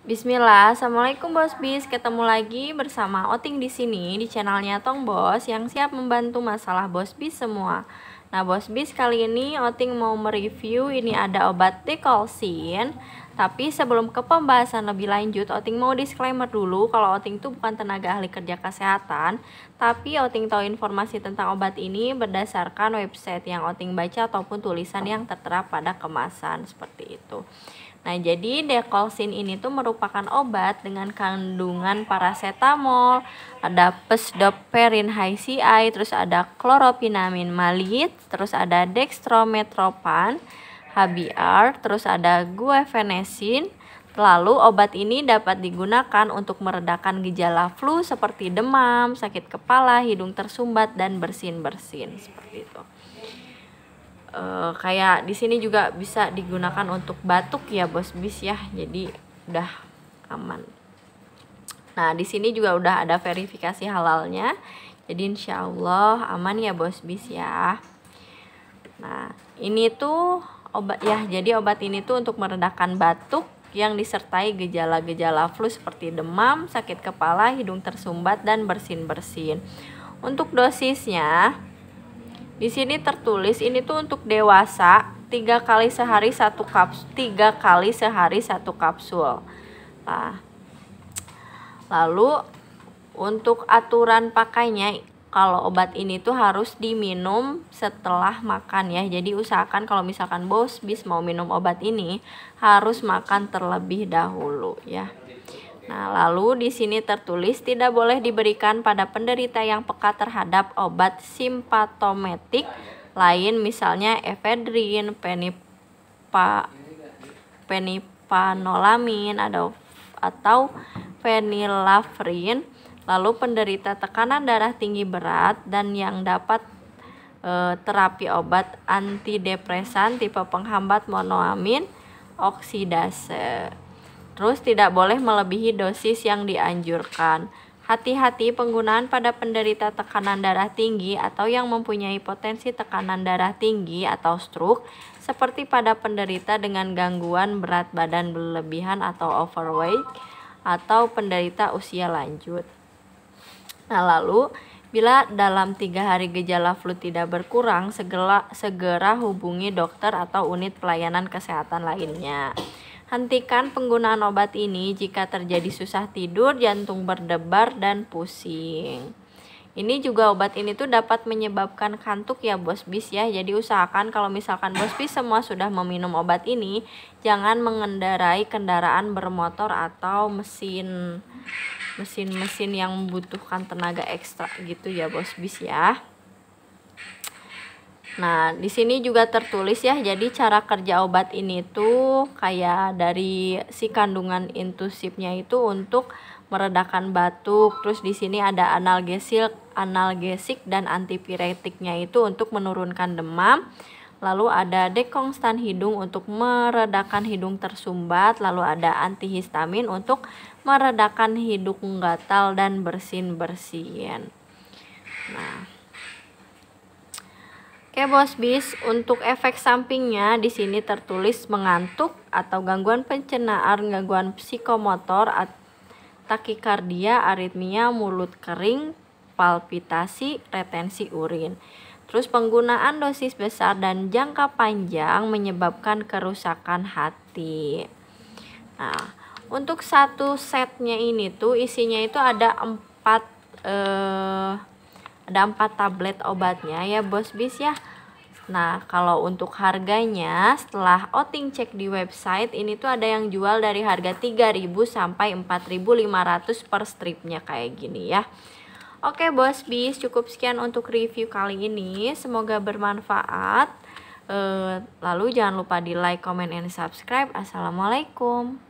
Bismillah, assalamualaikum Bos Bis. Ketemu lagi bersama Oting di sini di channelnya Tong Bos yang siap membantu masalah Bos Bis semua. Nah Bos Bis, kali ini Oting mau mereview ini ada obat Dekolsin. Tapi sebelum ke pembahasan lebih lanjut, Oting mau disclaimer dulu kalau Oting itu bukan tenaga ahli kerja kesehatan. Tapi Oting tahu informasi tentang obat ini berdasarkan website yang Oting baca ataupun tulisan yang tertera pada kemasan seperti itu. Nah, jadi Dekolsin ini tuh merupakan obat dengan kandungan paracetamol, ada pesdoperin high CI, terus ada kloropinamin malit, terus ada dextrometropan, HBr, terus ada guaifenesin. Lalu obat ini dapat digunakan untuk meredakan gejala flu seperti demam, sakit kepala, hidung tersumbat, dan bersin-bersin seperti itu. Kayak di sini juga bisa digunakan untuk batuk ya Bos Bis ya, jadi udah aman. Nah di sini juga udah ada verifikasi halalnya, jadi insya Allah aman ya Bos Bis ya. Nah ini tuh obat ya, jadi obat ini tuh untuk meredakan batuk yang disertai gejala-gejala flu seperti demam, sakit kepala, hidung tersumbat, dan bersin-bersin. Untuk dosisnya di sini tertulis ini tuh untuk dewasa 3 kali sehari 1 kapsul, 3 kali sehari 1 kapsul. Nah, lalu untuk aturan pakainya, kalau obat ini tuh harus diminum setelah makan ya. Jadi usahakan kalau misalkan Bos Bis mau minum obat ini harus makan terlebih dahulu ya. Nah, lalu di sini tertulis tidak boleh diberikan pada penderita yang peka terhadap obat simptomatik lain, misalnya efedrin, penipanolamin atau fenilafrin. Lalu penderita tekanan darah tinggi berat dan yang dapat terapi obat antidepresan tipe penghambat monoamin oksidase. Terus tidak boleh melebihi dosis yang dianjurkan. Hati-hati penggunaan pada penderita tekanan darah tinggi atau yang mempunyai potensi tekanan darah tinggi atau stroke, seperti pada penderita dengan gangguan berat badan berlebihan atau overweight, atau penderita usia lanjut. Nah lalu, bila dalam 3 hari gejala flu tidak berkurang, segera hubungi dokter atau unit pelayanan kesehatan lainnya. Hentikan penggunaan obat ini jika terjadi susah tidur, jantung berdebar, dan pusing. Ini juga obat ini tuh dapat menyebabkan kantuk ya Bos Bis ya. Jadi usahakan kalau misalkan Bos Bis semua sudah meminum obat ini, jangan mengendarai kendaraan bermotor atau mesin yang membutuhkan tenaga ekstra gitu ya Bos Bis ya. Nah, di sini juga tertulis ya, jadi cara kerja obat ini tuh kayak dari si kandungan intusifnya itu untuk meredakan batuk. Terus di sini ada analgesik dan antipiretiknya itu untuk menurunkan demam. Lalu ada dekonstan hidung untuk meredakan hidung tersumbat. Lalu ada antihistamin untuk meredakan hidung gatal dan bersin-bersin. Nah, oke Bos Bis, untuk efek sampingnya di sini tertulis mengantuk atau gangguan pencernaan, gangguan psikomotor, takikardia, aritmia, mulut kering, palpitasi, retensi urin. Terus penggunaan dosis besar dan jangka panjang menyebabkan kerusakan hati. Nah, untuk satu setnya ini tuh isinya itu ada 4 tablet obatnya ya Bos Bis ya. Nah kalau untuk harganya setelah Oting cek di website ini tuh ada yang jual dari harga 3.000 sampai 4.500 per stripnya kayak gini ya. Oke Bos Bis, cukup sekian untuk review kali ini, semoga bermanfaat. Lalu jangan lupa di like, comment, and subscribe. Assalamualaikum.